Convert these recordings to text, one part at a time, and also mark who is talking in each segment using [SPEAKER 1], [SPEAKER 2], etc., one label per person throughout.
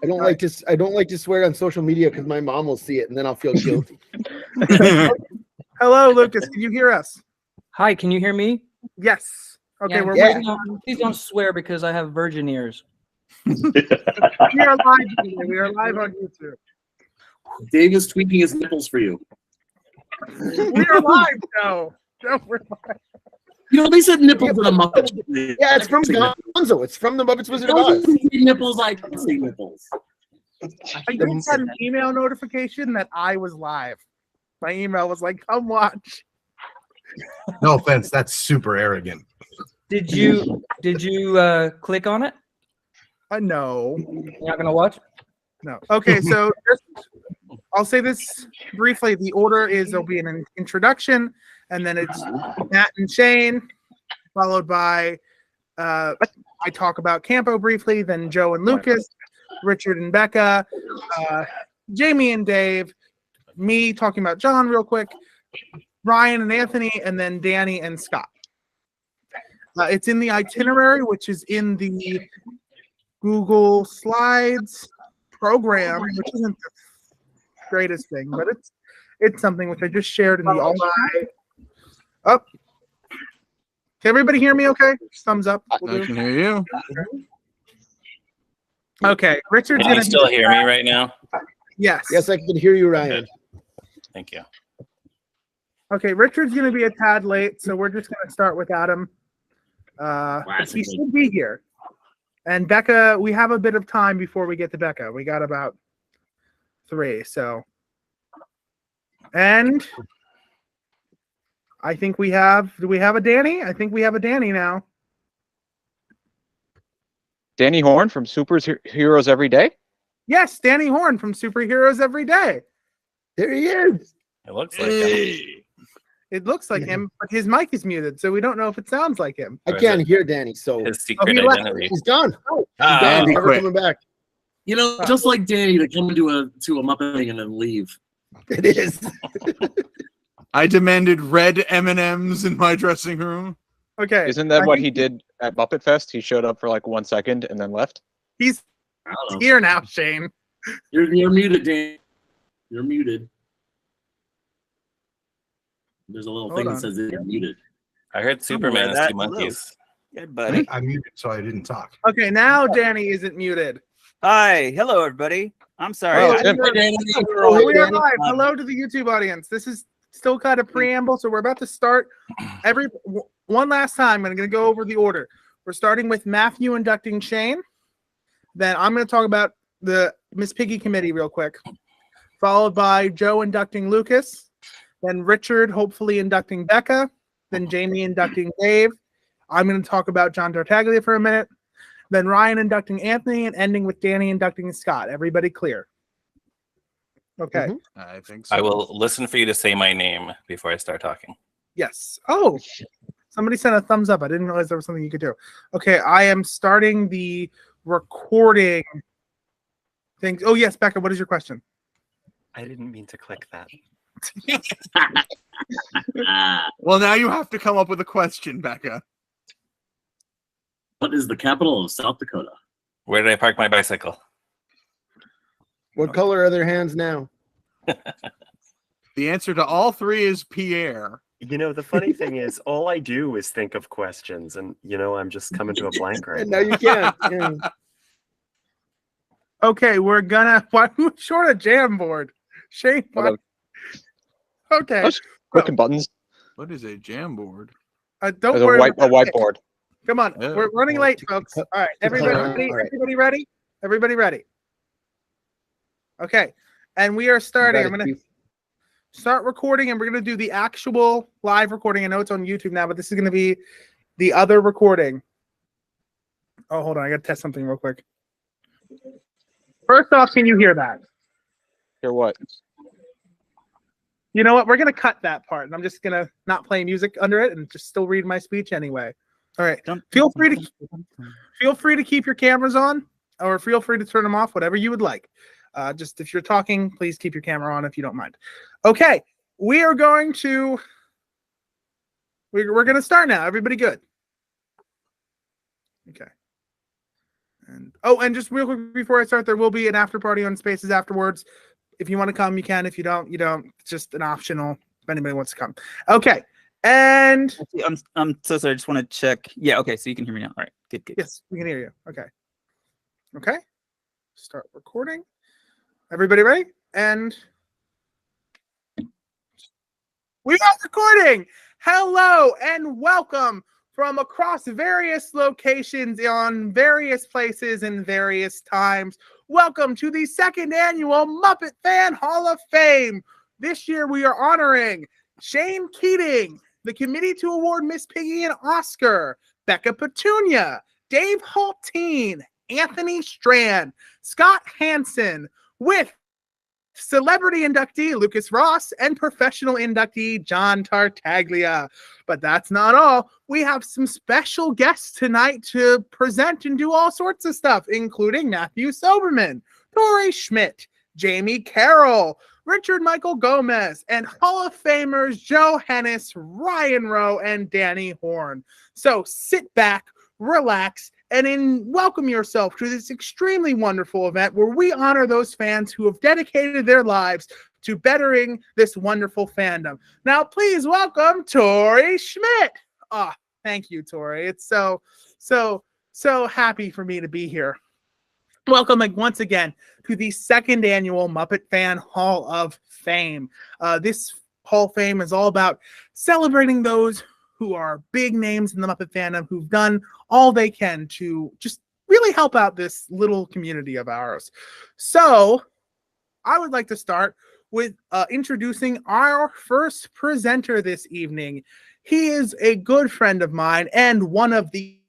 [SPEAKER 1] I don't like to swear on social media because my mom will see it and then I'll feel guilty.
[SPEAKER 2] Hello, Lucas. Can you hear us?
[SPEAKER 3] Hi, can you hear me?
[SPEAKER 2] Yes. Okay, we're
[SPEAKER 1] yeah.
[SPEAKER 2] waiting.
[SPEAKER 3] Please don't swear because I have virgin ears.
[SPEAKER 2] We are live today. We are live on YouTube.
[SPEAKER 4] Dave is tweaking his nipples for you.
[SPEAKER 2] We are live, Joe. Joe, we're live.
[SPEAKER 4] You know, they said nipples in a Muppet.
[SPEAKER 1] Yeah, it's from Gonzo. It's from the Muppets Wizard of Oz.
[SPEAKER 4] Nipples, I can see nipples.
[SPEAKER 2] I just had an email notification that I was live. My email was like, come watch.
[SPEAKER 5] No offense, that's super arrogant.
[SPEAKER 3] Did you click on it?
[SPEAKER 2] No.
[SPEAKER 3] You're not gonna watch?
[SPEAKER 2] No. Okay, so I'll say this briefly. The order is there'll be an introduction, and then it's Matt and Shane, followed by I talk about Campo briefly, then Joe and Lucas, Richard and Becca, Jamie and Dave, me talking about John real quick, Ryan and Anthony, and then Danny and Scott. It's in the itinerary, which is in the Google Slides program, which isn't the greatest thing, but it's something which I just shared in the online. Oh, can everybody hear me? Okay, thumbs up.
[SPEAKER 6] I can hear you.
[SPEAKER 2] Okay, Richard's
[SPEAKER 7] Can
[SPEAKER 2] gonna
[SPEAKER 7] you still hear me right now?
[SPEAKER 2] Yes.
[SPEAKER 1] Yes, I can hear you, Ryan.
[SPEAKER 7] Thank you.
[SPEAKER 2] Okay, Richard's gonna be a tad late, so we're just gonna start without him. He should be here. And Becca, we have a bit of time before we get to Becca. We got about 3, so. And I think we have, do we have a Danny? I think we have a Danny now.
[SPEAKER 6] Danny Horn from Heroes Every Day?
[SPEAKER 2] Yes, Danny Horn from Superheroes Every Day.
[SPEAKER 1] There he is.
[SPEAKER 7] It looks like him.
[SPEAKER 2] It looks like him, but his mic is muted, so we don't know if it sounds like him.
[SPEAKER 1] I can't hear Danny, so
[SPEAKER 7] His secret
[SPEAKER 2] he left.
[SPEAKER 7] identity.
[SPEAKER 1] he's gone.
[SPEAKER 7] Ah,
[SPEAKER 1] He's never coming back.
[SPEAKER 4] You know, just like Danny to come into a Muppet thing and then leave.
[SPEAKER 1] It is.
[SPEAKER 6] I demanded red M&Ms in my dressing room.
[SPEAKER 2] Okay.
[SPEAKER 6] Isn't that what he did at Muppet Fest? He showed up for like 1 second and then left?
[SPEAKER 2] He's
[SPEAKER 4] I don't know.
[SPEAKER 2] here now, Shane.
[SPEAKER 4] You're muted, Danny. You're muted. There's a little
[SPEAKER 2] Hold
[SPEAKER 4] thing
[SPEAKER 2] on.
[SPEAKER 4] that says that you're muted.
[SPEAKER 7] I heard Superman is 2 monkeys.
[SPEAKER 8] Good, buddy.
[SPEAKER 5] I muted, so I didn't talk.
[SPEAKER 2] Okay, now Danny isn't muted.
[SPEAKER 8] Hi. Hello, everybody. I'm sorry.
[SPEAKER 6] Oh,
[SPEAKER 8] I-
[SPEAKER 6] Tim.
[SPEAKER 1] Oh,
[SPEAKER 2] We
[SPEAKER 1] hey,
[SPEAKER 2] are
[SPEAKER 1] Danny.
[SPEAKER 2] live. Hello to the YouTube audience. This is still kind of preamble, so we're about to start. One last time, I'm going to go over the order. We're starting with Matthew inducting Shane. Then I'm going to talk about the Miss Piggy committee real quick, followed by Joe inducting Lucas. Then Richard hopefully inducting Becca. Then Jamie inducting Dave. I'm going to talk about John Tartaglia for a minute. Then Ryan inducting Anthony and ending with Danny inducting Scott. Everybody clear? Okay.
[SPEAKER 6] I think so.
[SPEAKER 7] I will listen for you to say my name before I start talking.
[SPEAKER 2] Yes. Oh, somebody sent a thumbs up. I didn't realize there was something you could do. Okay, I am starting the recording thing. Oh, yes, Becca, what is your question?
[SPEAKER 8] I didn't mean to click that.
[SPEAKER 6] Well, now you have to come up with a question, Becca.
[SPEAKER 4] What is the capital of South Dakota?
[SPEAKER 7] Where did I park my bicycle?
[SPEAKER 1] What color are their hands now?
[SPEAKER 6] The answer to all 3 is Pierre.
[SPEAKER 8] You know, the funny thing is, all I do is think of questions, and, you know, I'm just coming to a blank right
[SPEAKER 1] And
[SPEAKER 8] now.
[SPEAKER 1] now you can't. Yeah.
[SPEAKER 2] Okay, we're gonna. Why who's short a jam board? Shane. Why? Okay.
[SPEAKER 6] I was clicking buttons.
[SPEAKER 8] What is a Jamboard?
[SPEAKER 2] Don't
[SPEAKER 6] There's a
[SPEAKER 2] worry. about that.
[SPEAKER 6] whiteboard.
[SPEAKER 2] Come on,
[SPEAKER 8] Yeah.
[SPEAKER 2] we're running late, folks. All right, everybody ready?
[SPEAKER 1] All right.
[SPEAKER 2] Everybody ready? Everybody ready? Okay, and we are starting. I'm gonna start recording, and we're gonna do the actual live recording. I know it's on YouTube now, but this is gonna be the other recording. Oh, hold on, I gotta test something real quick. First off, can you hear that?
[SPEAKER 6] Hear what?
[SPEAKER 2] You know what? We're gonna cut that part, and I'm just gonna not play music under it and just still read my speech anyway. All right. Feel free to keep your cameras on, or feel free to turn them off, whatever you would like. Just if you're talking, please keep your camera on if you don't mind. Okay, we're going to start now. Everybody good? Okay. And just real quick before I start, there will be an after party on Spaces afterwards. If you want to come, you can. If you don't, you don't. It's just an optional if anybody wants to come. Okay. And
[SPEAKER 9] I'm so sorry. I just want to check. Yeah. Okay. So you can hear me now. All right. Good.
[SPEAKER 2] yes, we can hear you. Okay. Start recording. Everybody ready? And we are recording. Hello and welcome from across various locations on various places and various times. Welcome to the second annual Muppet Fan Hall of Fame. This year we are honoring Shane Keating, the committee to award Miss Piggy an Oscar, Becca Petunia, Dave Hulteen, Anthony Strand, Scott Hansen, with celebrity inductee Lucas Ross and professional inductee John Tartaglia. But that's not all. We have some special guests tonight to present and do all sorts of stuff, including Matthew Soberman, Tori Schmidt, Jamie Carrol, Richard Michael Gomez, and Hall of Famers Joe Hennes, Ryan Rowe, and Danny Horn. So sit back, relax, and welcome yourself to this extremely wonderful event where we honor those fans who have dedicated their lives to bettering this wonderful fandom. Now, please welcome Tori Schmidt. Oh, thank you, Tori. It's so happy for me to be here. Welcome once again to the second annual Muppet Fan Hall of Fame. This Hall of Fame is all about celebrating those who are big names in the Muppet fandom, who've done all they can to just really help out this little community of ours. So I would like to start with introducing our first presenter this evening. He is a good friend of mine and one of the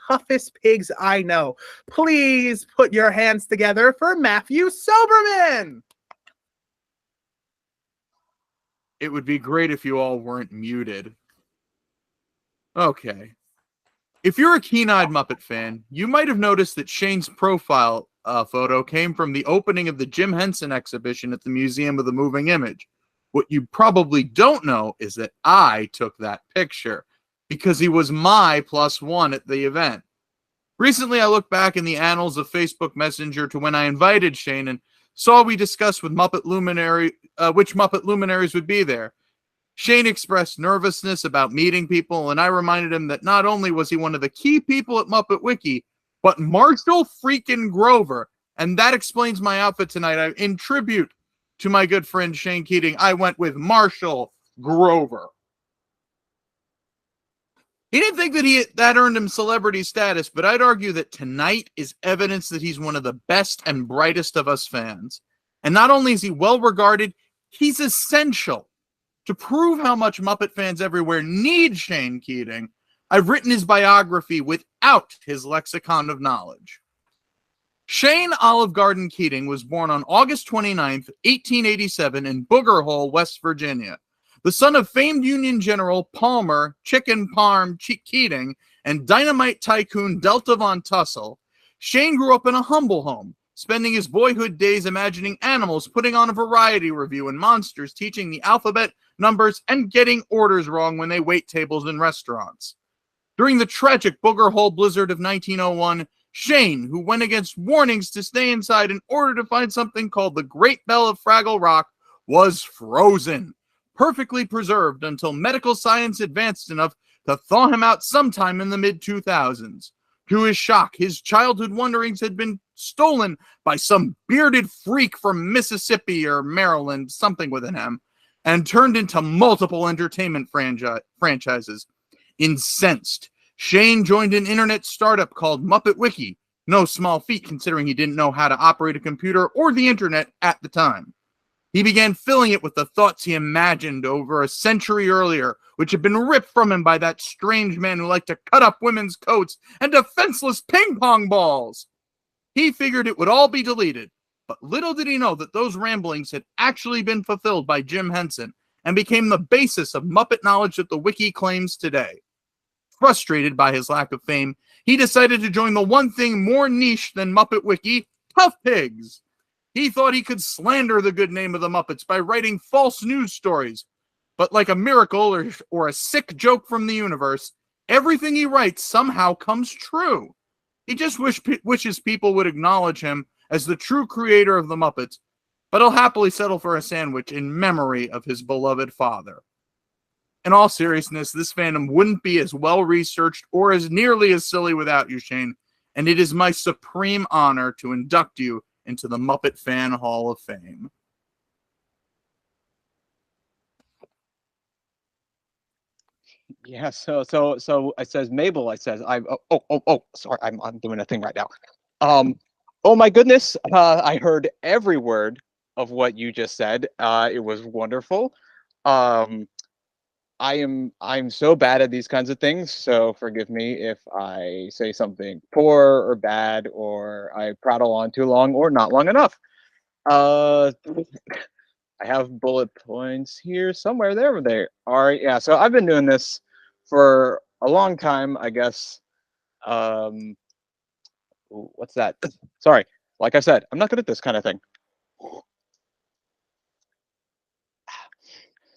[SPEAKER 2] toughest pigs I know. Please put your hands together for Matthew Soberman.
[SPEAKER 6] It would be great if you all weren't muted. Okay. If you're a keen-eyed Muppet fan, you might have noticed that Shane's profile photo came from the opening of the Jim Henson exhibition at the Museum of the Moving Image. What you probably don't know is that I took that picture because he was my +1 at the event. Recently, I looked back in the annals of Facebook Messenger to when I invited Shane and saw we discussed with which Muppet luminaries would be there. Shane expressed nervousness about meeting people, and I reminded him that not only was he one of the key people at Muppet Wiki, but Marshall freaking Grover. And that explains my outfit tonight. In tribute to my good friend Shane Keating, I went with Marshall Grover. He didn't think that earned him celebrity status, but I'd argue that tonight is evidence that he's one of the best and brightest of us fans. And not only is he well regarded, he's essential. To prove how much Muppet fans everywhere need Shane Keating, I've written his biography without his lexicon of knowledge. Shane Olive Garden Keating was born on August 29th, 1887 in Booger Hole, West Virginia. The son of famed Union General Palmer Chicken Parm Keating and dynamite tycoon Delta Von Tussle, Shane grew up in a humble home, spending his boyhood days imagining animals, putting on a variety review, and monsters teaching the alphabet, numbers, and getting orders wrong when they wait tables in restaurants. During the tragic Booger Hole blizzard of 1901, Shane, who went against warnings to stay inside in order to find something called the Great Bell of Fraggle Rock, was frozen, perfectly preserved until medical science advanced enough to thaw him out sometime in the mid-2000s. To his shock, his childhood wanderings had been stolen by some bearded freak from Mississippi or Maryland, something with an M, and turned into multiple entertainment franchises. Incensed, Shane joined an internet startup called Muppet Wiki, no small feat considering he didn't know how to operate a computer or the internet at the time. He began filling it with the thoughts he imagined over a century earlier, which had been ripped from him by that strange man who liked to cut up women's coats and defenseless ping pong balls. He figured it would all be deleted, but little did he know that those ramblings had actually been fulfilled by Jim Henson and became the basis of Muppet knowledge that the Wiki claims today. Frustrated by his lack of fame, he decided to join the one thing more niche than Muppet Wiki, Tough Pigs. He thought he could slander the good name of the Muppets by writing false news stories. But like a miracle or a sick joke from the universe, everything he writes somehow comes true. He just wishes people would acknowledge him as the true creator of the Muppets, but he'll happily settle for a sandwich in memory of his beloved father. In all seriousness, this fandom wouldn't be as well-researched or as nearly as silly without you, Shane, and it is my supreme honor to induct you into the Muppet Fan Hall of Fame.
[SPEAKER 10] Yeah, so it says Mabel. I says sorry, I'm doing a thing right now. Oh my goodness, I heard every word of what you just said. It was wonderful. I'm so bad at these kinds of things, so forgive me if I say something poor or bad, or I prattle on too long or not long enough. I have bullet points here somewhere. There they are. Yeah, so I've been doing this for a long time, I guess. Ooh, what's that? Sorry. Like I said, I'm not good at this kind of thing.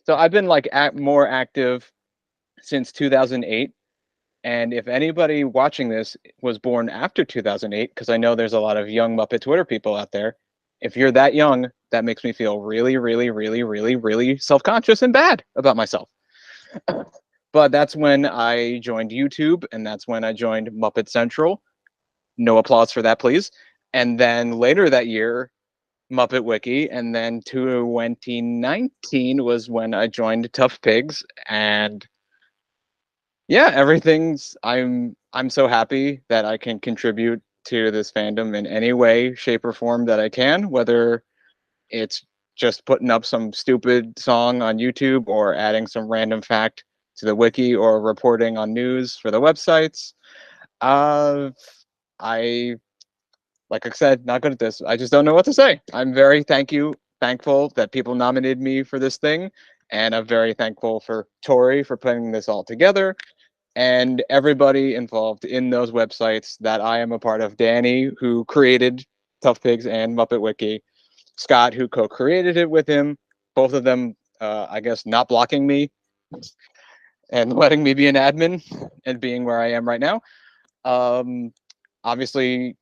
[SPEAKER 10] So I've been like more active since 2008. And if anybody watching this was born after 2008, because I know there's a lot of young Muppet Twitter people out there, if you're that young, that makes me feel really, really, really, really, really self-conscious and bad about myself. But that's when I joined YouTube, and that's when I joined Muppet Central. No applause for that, please. And then later that year, Muppet Wiki, and then 2019 was when I joined Tough Pigs, and yeah, everything's I'm so happy that I can contribute to this fandom in any way, shape, or form that I can, whether it's just putting up some stupid song on YouTube or adding some random fact to the wiki or reporting on news for the websites. I like I said, not good at this. I just don't know what to say. I'm very thankful that people nominated me for this thing, and I'm very thankful for Tori for putting this all together, and everybody involved in those websites that I am a part of. Danny, who created Tough Pigs and Muppet Wiki, Scott, who co-created it with him, both of them, I guess, not blocking me and letting me be an admin and being where I am right now. Obviously,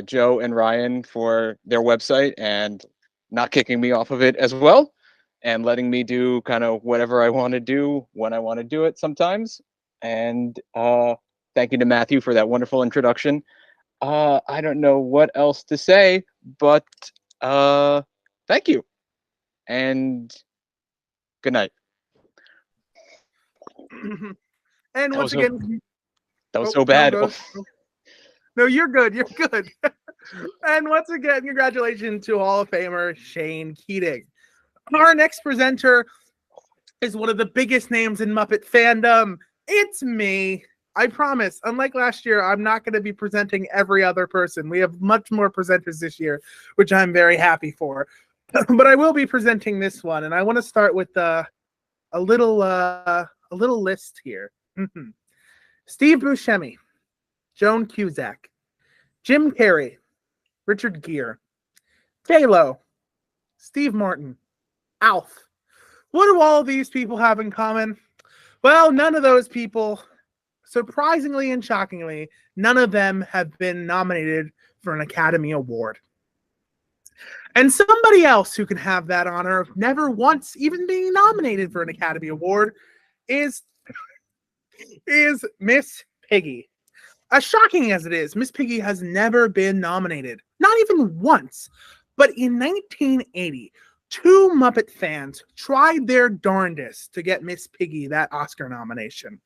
[SPEAKER 10] Joe and Ryan for their website and not kicking me off of it as well, and letting me do kind of whatever I want to do when I want to do it sometimes. And thank you to Matthew for that wonderful introduction. I don't know what else to say, but thank you and good night.
[SPEAKER 2] And once again,
[SPEAKER 10] that was so bad.
[SPEAKER 2] No, you're good. You're good. And once again, congratulations to Hall of Famer Shane Keating. Our next presenter is one of the biggest names in Muppet fandom. It's me. I promise, unlike last year, I'm not going to be presenting every other person. We have much more presenters this year, which I'm very happy for. But I will be presenting this one, and I want to start with a little list here. Steve Buscemi, Joan Cusack, Jim Carrey, Richard Gere, J-Lo, Steve Martin, Alf. What do all of these people have in common? Well, none of those people, surprisingly and shockingly, none of them have been nominated for an Academy Award. And somebody else who can have that honor of never once even being nominated for an Academy Award is Miss Piggy. As shocking as it is, Miss Piggy has never been nominated, not even once. But in 1980, two Muppet fans tried their darndest to get Miss Piggy that Oscar nomination.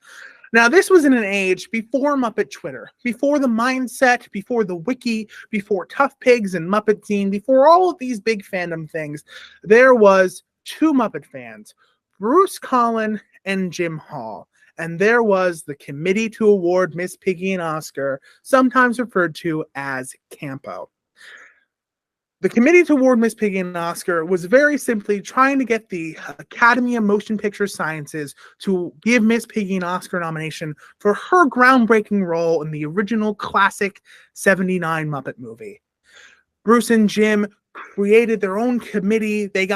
[SPEAKER 2] Now, this was in an age before Muppet Twitter, before the Mindset, before the Wiki, before Tough Pigs and Muppet Scene, before all of these big fandom things. There was two Muppet fans, Bruce Collin and Jim Hall. And there was the committee to award Miss Piggy an Oscar, sometimes referred to as CAMPO. The committee to award Miss Piggy an Oscar was very simply trying to get the Academy of Motion Picture Sciences to give Miss Piggy an Oscar nomination for her groundbreaking role in the original classic 79 Muppet movie. Bruce and Jim created their own committee. They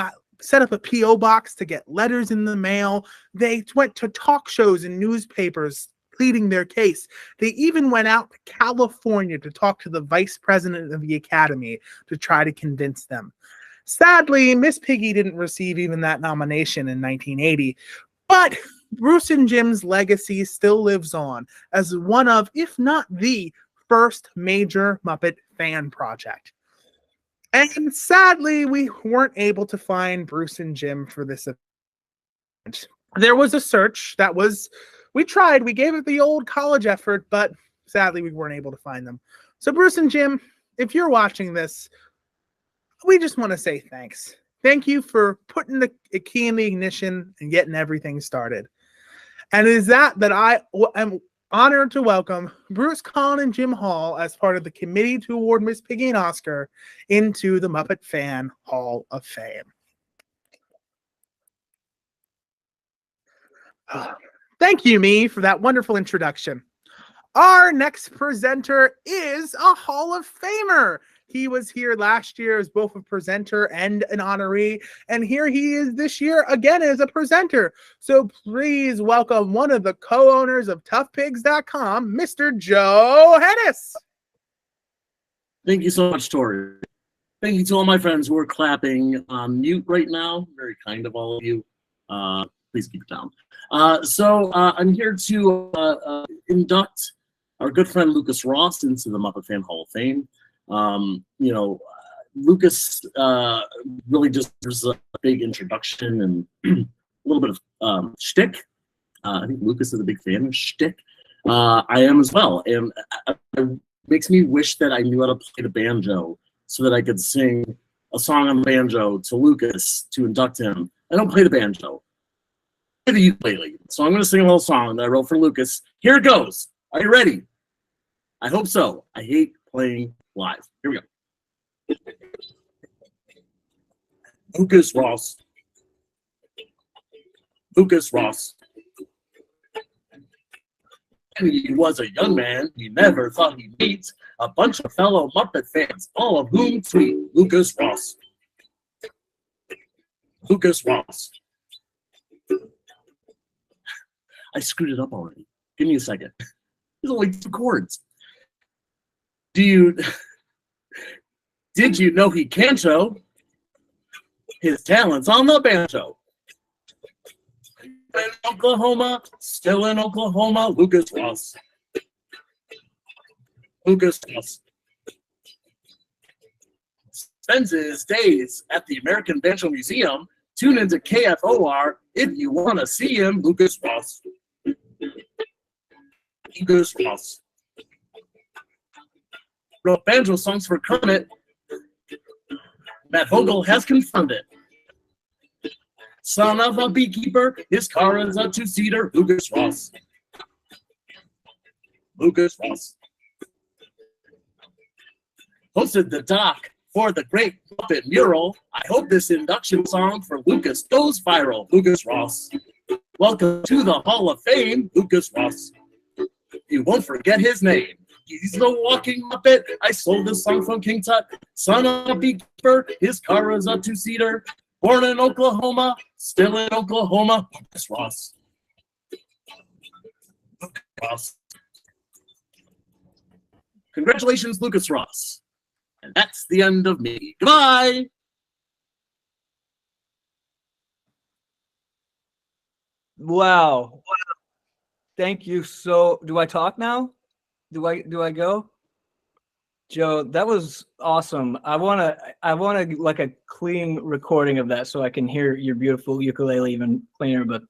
[SPEAKER 2] set up a P.O. box to get letters in the mail. They went to talk shows and newspapers pleading their case. They even went out to California to talk to the vice president of the Academy to try to convince them. Sadly, Miss Piggy didn't receive even that nomination in 1980, but Bruce and Jim's legacy still lives on as one of, if not the first major Muppet fan project. And sadly, we weren't able to find Bruce and Jim for this event. There was a search we tried, we gave it the old college effort, but sadly we weren't able to find them. So Bruce and Jim, if you're watching this, we just want to say thanks. Thank you for putting the key in the ignition and getting everything started. And it is that I am honored to welcome Bruce, Colin, and Jim Hall as part of the committee to award Miss Piggy an Oscar into the Muppet Fan Hall of Fame. Thank you, me, for that wonderful introduction. Our next presenter is a Hall of Famer. He was here last year as both a presenter and an honoree, and here he is this year again as a presenter. So please welcome one of the co-owners of ToughPigs.com, Mr. Joe Hennes.
[SPEAKER 4] Thank you so much, Tori. Thank you to all my friends who are clapping on mute right now. Very kind of all of you. Please keep it down. I'm here to induct our good friend Lucas Ross into the Muppet Fan Hall of Fame. Lucas really just deserves a big introduction and a little bit of shtick. I think Lucas is a big fan of shtick. I am as well, and it makes me wish that I knew how to play the banjo so that I could sing a song on the banjo to Lucas to induct him. I don't play the banjo. I play the ukulele. So I'm going to sing a little song that I wrote for Lucas. Here it goes. Are you ready? I hope so. I hate playing live. Here we go. Lucas Ross. Lucas Ross. When he was a young man, he never thought he'd meet a bunch of fellow Muppet fans, all of whom tweet Lucas Ross. Lucas Ross. I screwed it up already. Give me a second. There's only 2 chords. Did you know he can show his talents on the banjo? In Oklahoma, still in Oklahoma, Lucas Ross. Lucas Ross spends his days at the American Banjo Museum. Tune into KFOR if you want to see him, Lucas Ross. Lucas Ross wrote banjo songs for Kermit. Matt Vogel has confirmed it. Son of a beekeeper, his car is a 2-seater. Lucas Ross. Lucas Ross hosted the doc for the Great Muppet Mural. I hope this induction song for Lucas goes viral. Lucas Ross. Welcome to the Hall of Fame, Lucas Ross. You won't forget his name. He's the walking Muppet. I sold this song from King Tut. Son of a beekeeper, his car is a 2-seater. Born in Oklahoma, still in Oklahoma, Lucas Ross. Lucas Ross. Congratulations, Lucas Ross. And that's the end of me. Goodbye.
[SPEAKER 3] Wow. Thank you. So do I talk now? Do I go? Joe, that was awesome. I wanna like a clean recording of that so I can hear your beautiful ukulele even cleaner, but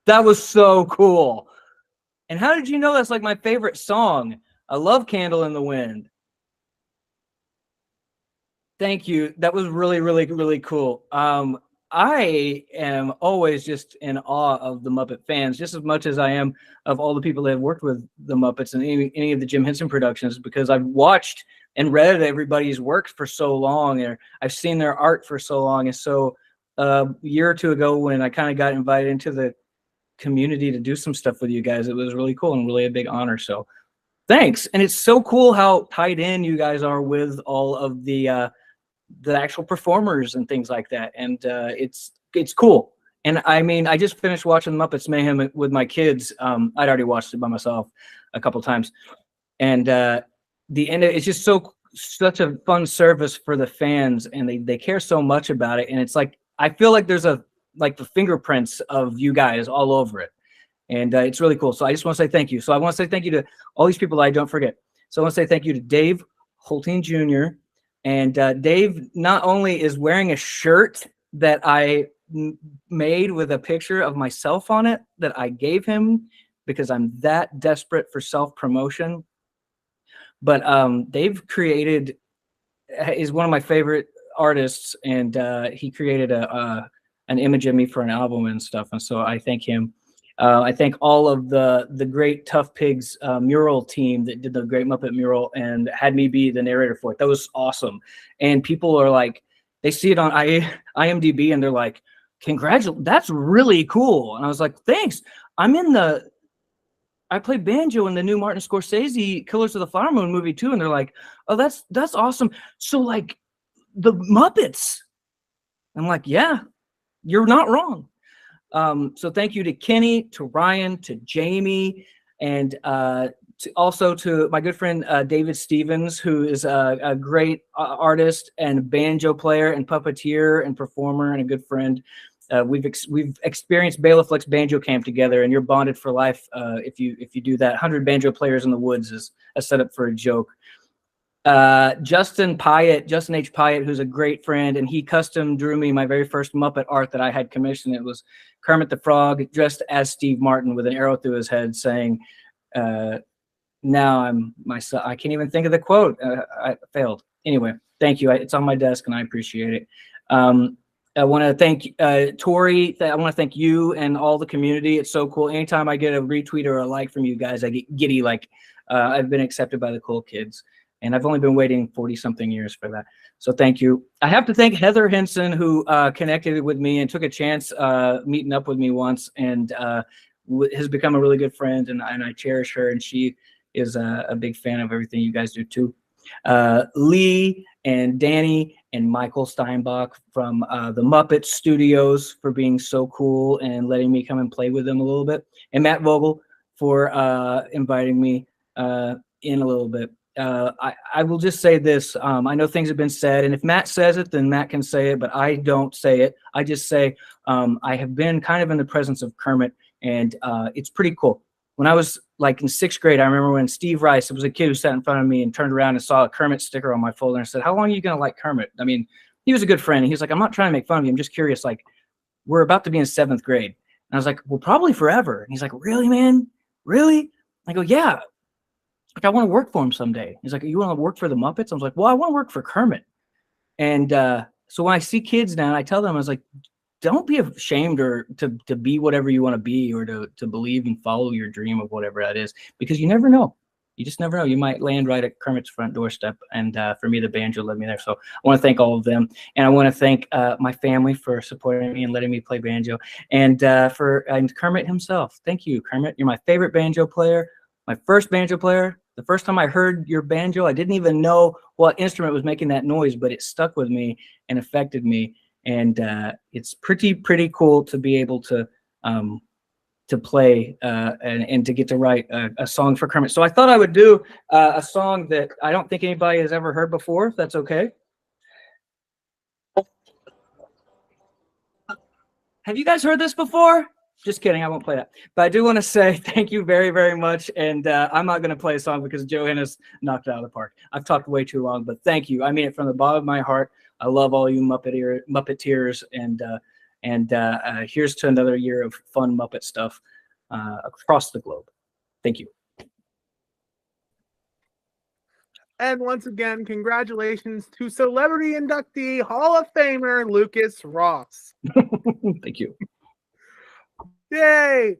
[SPEAKER 3] that was so cool. And how did you know that's like my favorite song? I love Candle in the Wind. Thank you. That was really, really, really cool. I am always just in awe of the Muppet fans, just as much as I am of all the people that have worked with the Muppets and any of the Jim Henson productions, because I've watched and read everybody's work for so long, and I've seen their art for so long. And so a year or 2 ago, when I kind of got invited into the community to do some stuff with you guys, it was really cool and really a big honor. So thanks. And it's so cool how tied in you guys are with all of the actual performers and things like that. And it's cool. And I mean, I just finished watching Muppets Mayhem with my kids. I'd already watched it by myself a couple times, and the end. It's just such a fun service for the fans, and they care so much about it. And it's like I feel like there's the fingerprints of you guys all over it, and it's really cool. So I just want to say thank you. So I want to say thank you to all these people that I don't forget. So I want to say thank you to Dave Hulteen Jr. And Dave not only is wearing a shirt that I made with a picture of myself on it that I gave him because I'm that desperate for self-promotion, but Dave is one of my favorite artists, and he created an image of me for an album and stuff, and so I thank him. I thank all of the great Tough Pigs mural team that did the Great Muppet mural and had me be the narrator for it. That was awesome. And people are like, they see it on IMDb and they're like, congratulations, that's really cool. And I was like, thanks. I play banjo in the new Martin Scorsese Killers of the Flower Moon movie too. And they're like, oh, that's awesome. So like the Muppets. I'm like, yeah, you're not wrong. So thank you to Kenny, to Ryan, to Jamie, and also to my good friend David Stevens, who is a great artist and banjo player and puppeteer and performer and a good friend. We've experienced Bela Fleck's banjo camp together, and you're bonded for life if you do that. 100 banjo players in the woods is a setup for a joke. Justin H. Pyatt, who's a great friend, and he custom drew me my very first Muppet art that I had commissioned. It was Kermit the Frog dressed as Steve Martin with an arrow through his head saying, now I'm myself. I can't even think of the quote. I failed. Anyway, thank you. It's on my desk and I appreciate it. I want to thank Tori. I want to thank you and all the community. It's so cool. Anytime I get a retweet or a like from you guys, I get giddy. Like I've been accepted by the cool kids. And I've only been waiting 40-something years for that. So thank you. I have to thank Heather Henson, who connected with me and took a chance meeting up with me once, and has become a really good friend, and I cherish her, and she is a big fan of everything you guys do too. Lee and Danny and Michael Steinbach from the Muppet Studios for being so cool and letting me come and play with them a little bit. And Matt Vogel for inviting me in a little bit. I will just say this. I know things have been said, and if Matt says it, then Matt can say it, but I don't say it. I just say I have been kind of in the presence of Kermit, and it's pretty cool. When I was like in 6th grade, I remember when Steve Rice, it was a kid who sat in front of me and turned around and saw a Kermit sticker on my folder and said, how long are you going to like Kermit? I mean, he was a good friend. And he was like, I'm not trying to make fun of you. I'm just curious. Like, we're about to be in 7th grade. And I was like, well, probably forever. And he's like, really, man? Really? I go, yeah. Like, I want to work for him someday. He's like, you want to work for the Muppets? I was like, well, I want to work for Kermit. And so when I see kids now, I tell them, I was like, don't be ashamed or to be whatever you want to be, or to believe and follow your dream of whatever that is, because you never know. You just never know. You might land right at Kermit's front doorstep. And for me, the banjo led me there. So I want to thank all of them. And I want to thank my family for supporting me and letting me play banjo. And and Kermit himself. Thank you, Kermit. You're my favorite banjo player, my first banjo player. The first time I heard your banjo, I didn't even know what instrument was making that noise, but it stuck with me and affected me. And it's pretty cool to be able to play and to get to write a song for Kermit. So I thought I would do a song that I don't think anybody has ever heard before, if that's okay. Have you guys heard this before? Just kidding, I won't play that. But I do want to say thank you very, very much. And I'm not going to play a song because Joe Hennes knocked it out of the park. I've talked way too long, but thank you. I mean it from the bottom of my heart. I love all you Muppeteers, and here's to another year of fun Muppet stuff across the globe. Thank you.
[SPEAKER 2] And once again, congratulations to celebrity inductee Hall of Famer Lucas Ross.
[SPEAKER 3] Thank you.
[SPEAKER 2] Yay!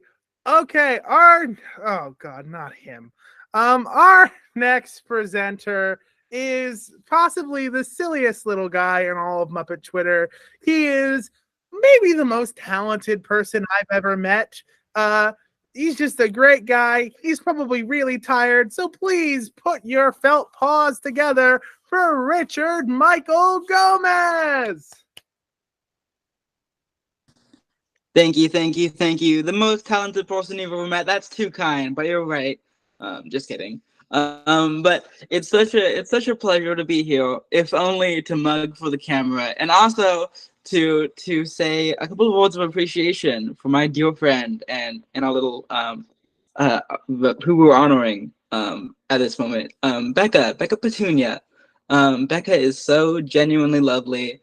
[SPEAKER 2] Okay, oh god, not him. Our next presenter is possibly the silliest little guy in all of Muppet Twitter. He is maybe the most talented person I've ever met. He's just a great guy. He's probably really tired, so please put your felt paws together for Richard Michael Gomez.
[SPEAKER 9] Thank you, thank you, thank you. The most talented person you've ever met. That's too kind, but you're right. Just kidding. But it's such a pleasure to be here, if only to mug for the camera, and also to say a couple of words of appreciation for my dear friend and our little who we're honoring at this moment. Becca Petunia. Becca is so genuinely lovely.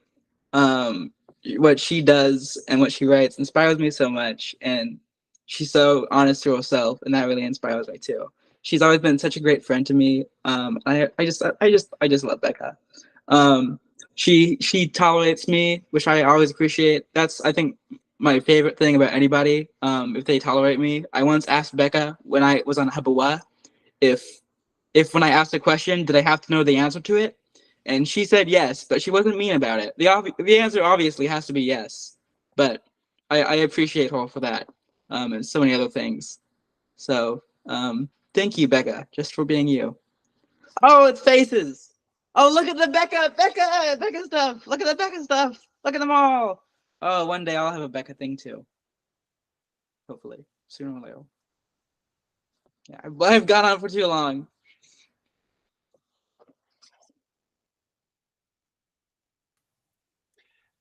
[SPEAKER 9] What she does and what she writes inspires me so much, and she's so honest to herself, and that really inspires me too. She's always been such a great friend to me. I just love Becca. She tolerates me, which I always appreciate. That's, I think, my favorite thing about anybody. If they tolerate me. I once asked Becca when I was on Habawa if when I asked a question, did I have to know the answer to it? And she said yes, but she wasn't mean about it. The answer obviously has to be yes, but I appreciate her for that, and so many other things. So thank you, Becca, just for being you. Oh, it's faces. Oh, look at the Becca stuff. Look at the Becca stuff. Look at them all. Oh, one day I'll have a Becca thing too. Hopefully, sooner or later. Yeah, I've gone on for too long.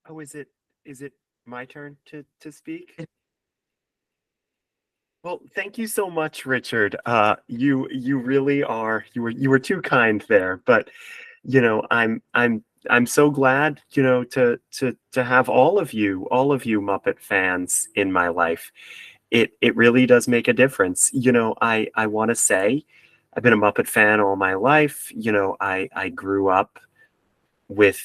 [SPEAKER 8] Oh, is it my turn to speak? Well, thank you so much, Richard. You really are, you were too kind there, but I'm so glad, to have all of you Muppet fans in my life. It really does make a difference. I want to say I've been a Muppet fan all my life. I grew up with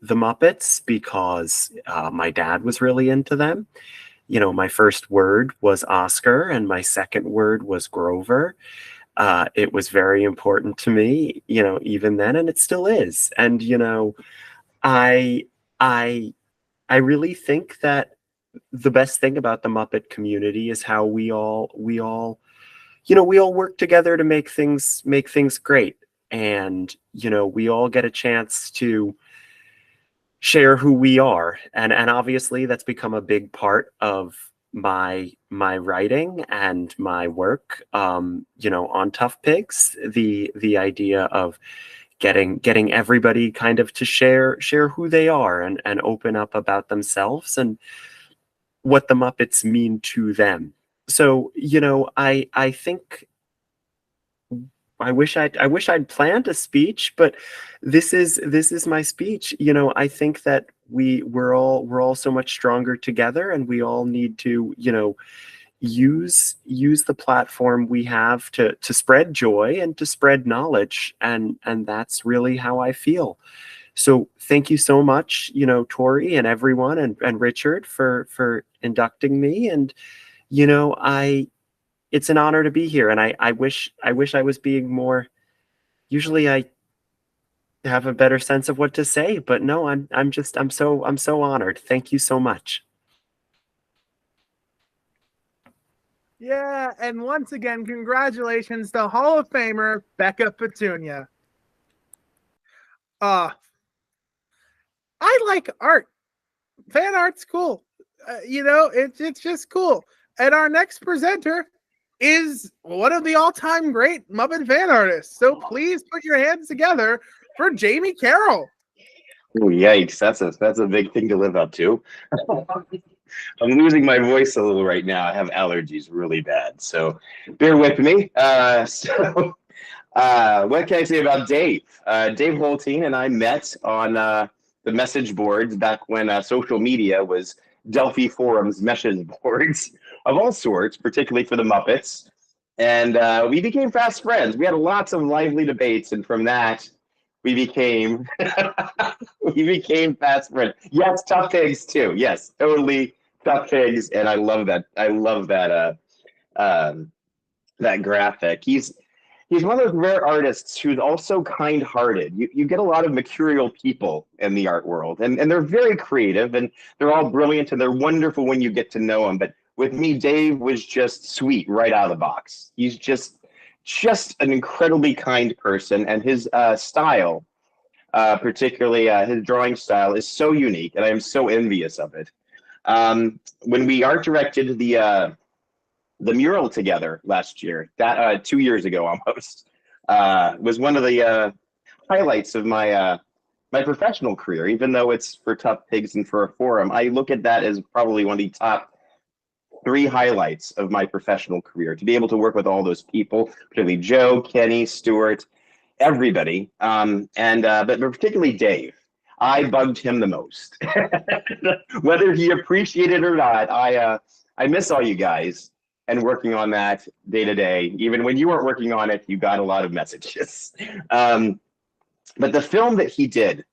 [SPEAKER 8] the Muppets because my dad was really into them. My first word was Oscar and my second word was Grover. It was very important to me, even then, and it still is. And I really think that the best thing about the Muppet community is how we all work together to make things great. And we all get a chance to share who we are, and obviously that's become a big part of my writing and my work on Tough Pigs. The idea of getting everybody kind of to share who they are and open up about themselves and what the Muppets mean to them. So I think I wish I'd planned a speech, but this is my speech. I think that we're all so much stronger together, and we all need to use the platform we have to spread joy and to spread knowledge, and that's really how I feel. So thank you so much, Tori and everyone, and Richard for inducting me, and it's an honor to be here, and I wish I was being more. Usually I have a better sense of what to say, but no, I'm so honored. Thank you so much.
[SPEAKER 2] Yeah, and once again, congratulations to Hall of Famer Becca Petunia. I like art. Fan art's cool. It's just cool. And our next presenter is one of the all-time great Muppet fan artists. So please put your hands together for Jamie Carrol.
[SPEAKER 11] Oh, yikes. That's a big thing to live up to. I'm losing my voice a little right now. I have allergies really bad. So bear with me. What can I say about Dave? Dave Hulteen and I met on the message boards back when social media was Delphi Forum's message boards of all sorts, particularly for the Muppets. And we became fast friends. We had lots of lively debates, and from that, we became fast friends. Yes, Tough Pigs too. Yes, totally Tough Pigs, and I love that. I love that that graphic. He's one of those rare artists who's also kind-hearted. You get a lot of mercurial people in the art world, and they're very creative, and they're all brilliant, and they're wonderful when you get to know them. But with me, Dave was just sweet right out of the box. He's just an incredibly kind person, and his style particularly his drawing style is so unique, and I am so envious of it. When we art directed the mural together last year, that 2 years ago almost, was one of the highlights of my my professional career. Even though it's for Tough Pigs and for a forum, I look at that as probably one of the top 3 highlights of my professional career. To be able to work with all those people, particularly Joe, Kenny, Stuart, everybody, but particularly Dave. I bugged him the most. Whether he appreciated it or not, I miss all you guys and working on that day to day. Even when you weren't working on it, you got a lot of messages. But the film that he did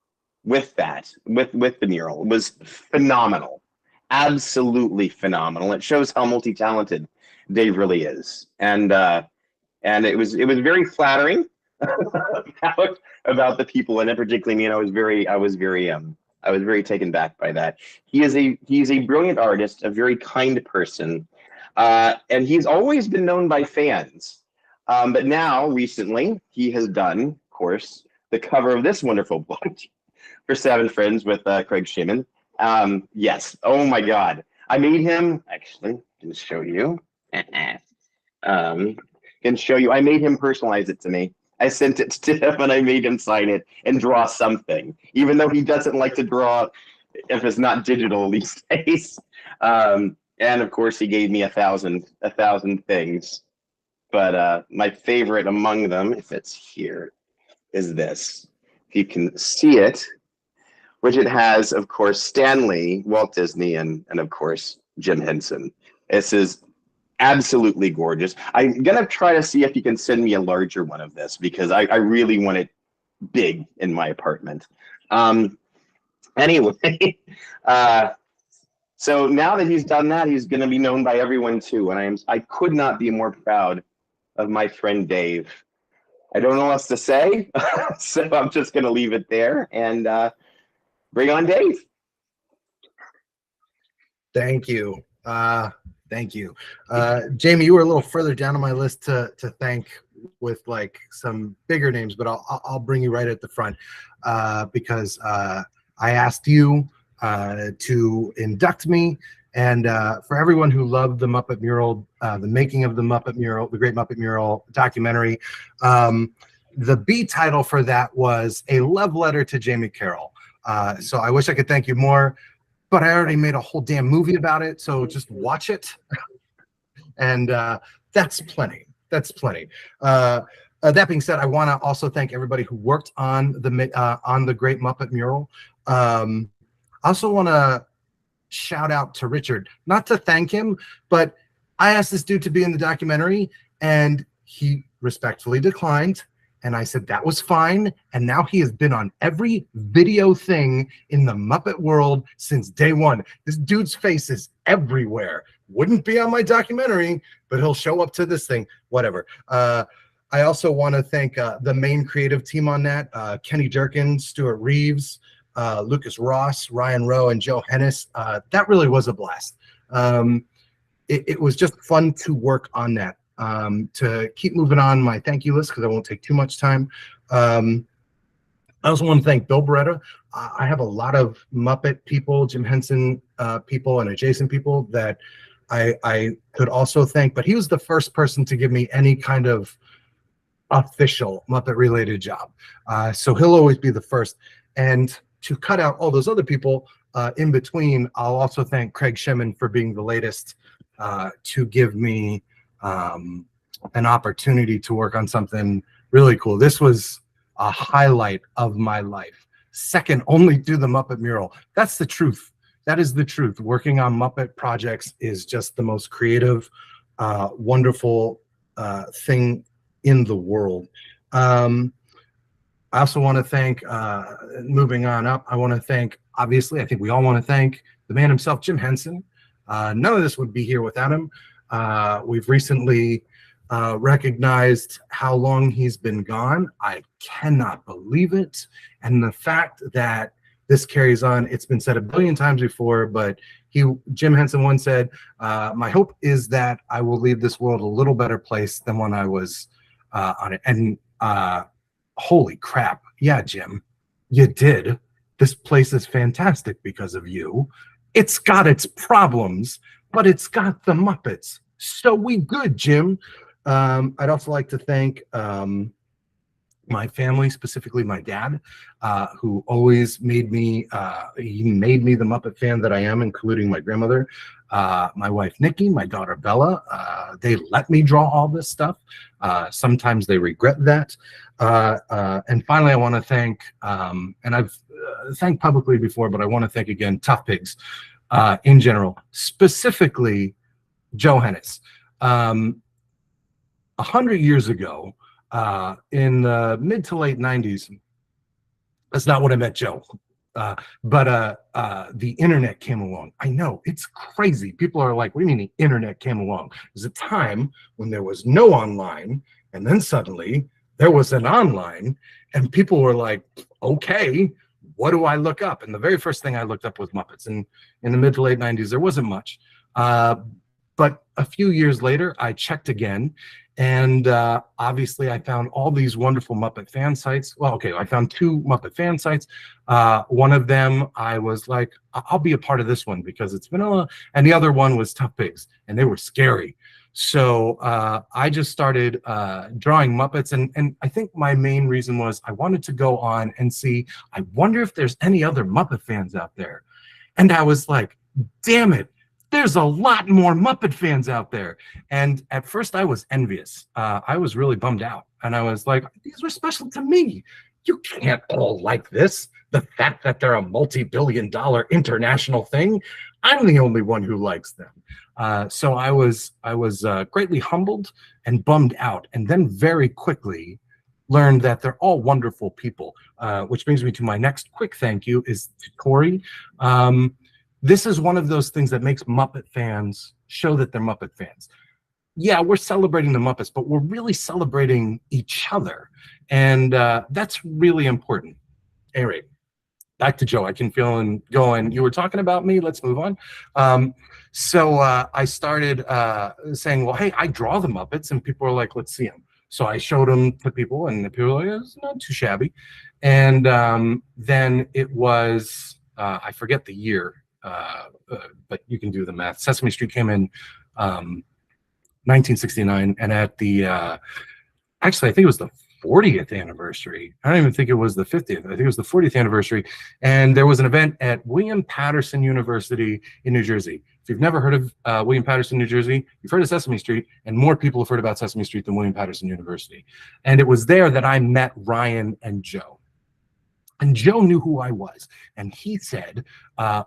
[SPEAKER 11] with that, with the mural, was phenomenal. Absolutely phenomenal. It shows how multi-talented Dave really is. And it was very flattering about the people, and particularly me. And I was very taken back by that. He is a brilliant artist, a very kind person, and he's always been known by fans. But now, recently, he has done, of course, the cover of this wonderful book for Seven Friends with Craig Shimon. Yes. Oh my God. I made him. Actually, can show you. Can show you. I made him personalize it to me. I sent it to him and I made him sign it and draw something, even though he doesn't like to draw if it's not digital these days. And of course, he gave me a thousand things. But my favorite among them, if it's here, is this. If you can see it, which it has, of course, Stan Lee, Walt Disney, and of course, Jim Henson. This is absolutely gorgeous. I'm gonna try to see if you can send me a larger one of this, because I really want it big in my apartment. Anyway, so now that he's done that, he's gonna be known by everyone too, and I could not be more proud of my friend Dave. I don't know what else to say, so I'm just gonna leave it there and bring on Dave.
[SPEAKER 5] Thank you. Thank you. Jamie, you were a little further down on my list to thank with like some bigger names, but I'll bring you right at the front because I asked you to induct me. And for everyone who loved the Muppet Mural, the making of the Muppet Mural, the Great Muppet Mural documentary, the B title for that was A Love Letter to Jamie Carrol. So I wish I could thank you more, but I already made a whole damn movie about it. So just watch it. And that's plenty. That's plenty. That being said, I want to also thank everybody who worked on the Great Muppet Mural. I also want to shout out to Richard, not to thank him, but I asked this dude to be in the documentary and he respectfully declined. And I said, that was fine. And now he has been on every video thing in the Muppet world since day one. This dude's face is everywhere. Wouldn't be on my documentary, but he'll show up to this thing, whatever. I also want to thank the main creative team on that, Kenny Durkin, Stuart Reeves, Lucas Ross, Ryan Rowe, and Joe Hennes. That really was a blast. It was just fun to work on that. To keep moving on my thank you list, because I won't take too much time. I also want to thank Bill Beretta. I have a lot of Muppet people, Jim Henson people, and adjacent people that I could also thank, but he was the first person to give me any kind of official Muppet related job. So he'll always be the first. And to cut out all those other people in between, I'll also thank Craig Shimon for being the latest to give me an opportunity to work on something really cool. This was a highlight of my life. Second only to the Muppet Mural. That's the truth. That is the truth. Working on Muppet projects is just the most creative, wonderful thing in the world. I also want to thank, moving on up, I want to thank, obviously, I think we all want to thank the man himself, Jim Henson. None of this would be here without him. We've recently recognized how long he's been gone. I cannot believe it. And the fact that this carries on, it's been said a billion times before, but Jim Henson once said, my hope is that I will leave this world a little better place than when I was on it. And holy crap. Yeah, Jim, You did. This place is fantastic because of you. It's got its problems, but it's got the Muppets. So we good, Jim. I'd also like to thank my family, specifically my dad, who always made me, he made me the Muppet fan that I am, including my grandmother, my wife, Nikki, my daughter, Bella. They let me draw all this stuff. Sometimes they regret that. And finally, I want to thank, and I've thanked publicly before, but I want to thank again, Tough Pigs in general, specifically Joe Hennes. 100 years ago, in the mid to late 90s, that's not what I met Joe, but the internet came along. I know, it's crazy. People are like, what do you mean the internet came along? There's a time when there was no online, and then suddenly there was an online, and people were like, okay, what do I look up? And the very first thing I looked up was Muppets. And in the mid to late 90s, there wasn't much. But a few years later, I checked again, and obviously I found all these wonderful Muppet fan sites. Well, okay, I found 2 Muppet fan sites. One of them, I was like, I'll be a part of this one because it's vanilla. And the other one was Tough Pigs, and they were scary. So I just started drawing Muppets, and I think my main reason was I wanted to go on and see, I wonder if there's any other Muppet fans out there. And I was like, damn it, there's a lot more Muppet fans out there. And at first I was envious. I was really bummed out. And I was like, these were special to me. You can't all like this. The fact that they're a multi-billion-dollar international thing, I'm the only one who likes them. So I was greatly humbled and bummed out, and then very quickly learned that they're all wonderful people, which brings me to my next quick thank you is to Tori. This is one of those things that makes Muppet fans show that they're Muppet fans. Yeah, we're celebrating the Muppets, but we're really celebrating each other. And that's really important. Anyway, back to Joe. I can feel him going, you were talking about me, let's move on. So I started saying, well, hey, I draw the Muppets, and people were like, let's see them. So I showed them to people, and the people were like, it's not too shabby. And then it was, I forget the year, but you can do the math. Sesame Street came in 1969, and at the, actually, I think it was the 40th anniversary. I don't even think it was the 50th. I think it was the 40th anniversary. And there was an event at William Patterson University in New Jersey. If you've never heard of William Patterson, New Jersey, you've heard of Sesame Street, and more people have heard about Sesame Street than William Patterson University. And it was there that I met Ryan and Joe. And Joe knew who I was. And he said,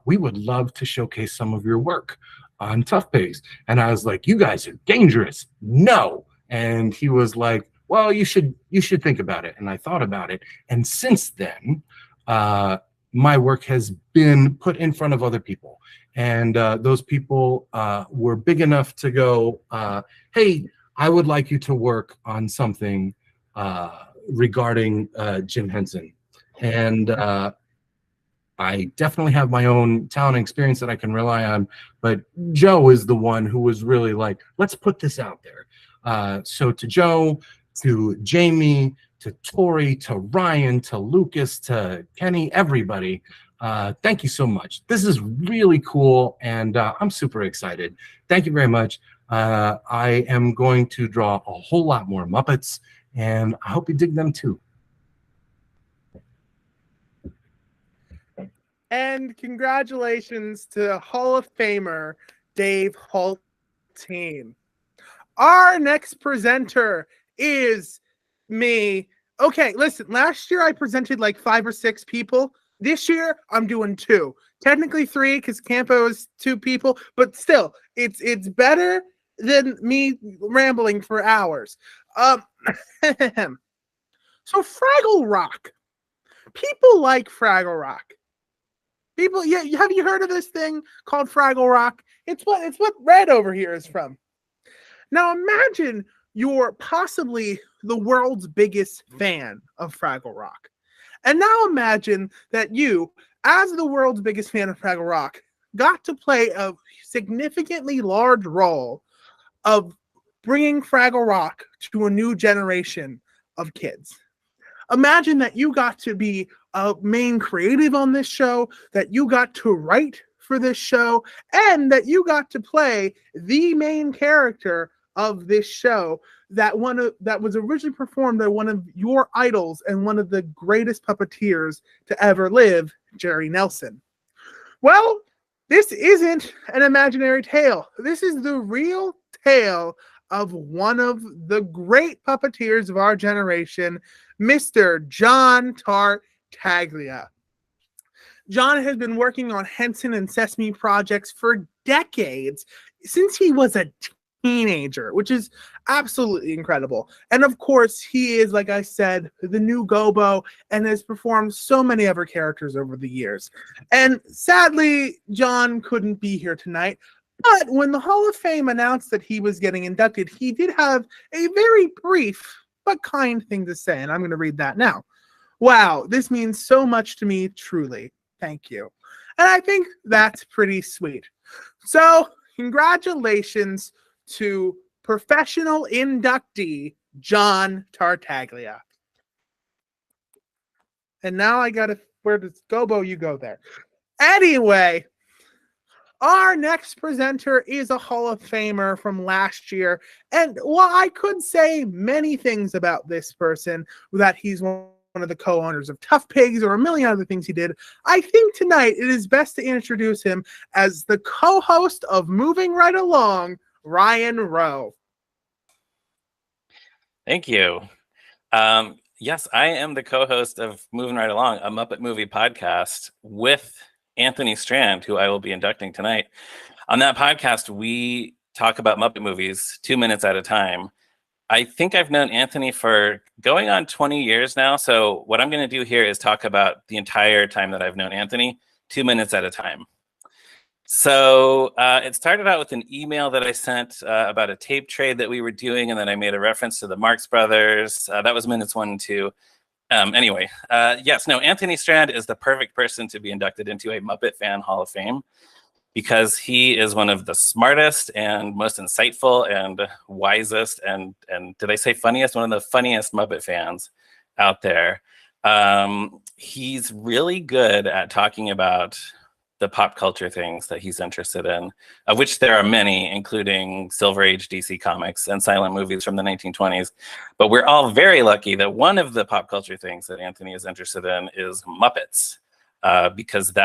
[SPEAKER 5] we would love to showcase some of your work on Tough Pigs. And I was like, you guys are dangerous. No. And he was like, well, you should think about it. And I thought about it. And since then, my work has been put in front of other people. And those people were big enough to go, hey, I would like you to work on something regarding Jim Henson. And I definitely have my own talent and experience that I can rely on. But Joe is the one who was really like, let's put this out there. So to Joe, to Jamie, to Tori, to Ryan, to Lucas, to Kenny, everybody, thank you so much. This is really cool, and I'm super excited. Thank you very much. I am going to draw a whole lot more Muppets, and I hope you dig them too.
[SPEAKER 2] And congratulations to Hall of Famer Dave Hulteen. Our next presenter is me. Okay, listen, last year I presented like 5 or 6 people. This year I'm doing 2. Technically 3 because CAMPO is 2 people, but still, it's better than me rambling for hours. So Fraggle Rock. People like Fraggle Rock. People, yeah, have you heard of this thing called Fraggle Rock? It's what Red over here is from. Now imagine you're possibly the world's biggest fan of Fraggle Rock. And now imagine that you, as the world's biggest fan of Fraggle Rock, got to play a significantly large role of bringing Fraggle Rock to a new generation of kids. Imagine that you got to be a main creative on this show, that you got to write for this show, and that you got to play the main character of this show that was originally performed by one of your idols and one of the greatest puppeteers to ever live, Jerry Nelson. Well, this isn't an imaginary tale. This is the real tale of one of the great puppeteers of our generation, Mr. John Tartaglia. John has been working on Hanson and Sesame projects for decades, since he was a teenager, which is absolutely incredible. And of course, he is, like I said, the new Gobo and has performed so many other characters over the years. And sadly, John couldn't be here tonight. But when the Hall of Fame announced that he was getting inducted, he did have a very brief but kind thing to say, and I'm going to read that now. Wow, this means so much to me, truly. Thank you. And I think that's pretty sweet. So, congratulations to professional inductee John Tartaglia. And now I gotta, where does Gobo, you go there. Anyway, our next presenter is a Hall of Famer from last year. And while I could say many things about this person, that he's one of the co-owners of Tough Pigs or a million other things he did, I think tonight it is best to introduce him as the co-host of Moving Right Along, Ryan Rowe.
[SPEAKER 7] Thank you. Yes, I am the co-host of Moving Right Along, a Muppet movie podcast with Anthony Strand, who I will be inducting tonight. On that podcast, we talk about Muppet movies 2 minutes at a time. I think I've known Anthony for going on 20 years now. So what I'm going to do here is talk about the entire time that I've known Anthony, 2 minutes at a time. So it started out with an email that I sent about a tape trade that we were doing, and then I made a reference to the Marx Brothers. That was minutes 1 and 2. Anyway, yes, no, Anthony Strand is the perfect person to be inducted into a Muppet Fan Hall of Fame, because he is one of the smartest and most insightful and wisest and did I say funniest? One of the funniest Muppet fans out there. He's really good at talking about the pop culture things that he's interested in, of which there are many, including Silver Age DC Comics and silent movies from the 1920s. But we're all very lucky that one of the pop culture things that Anthony is interested in is Muppets. Because of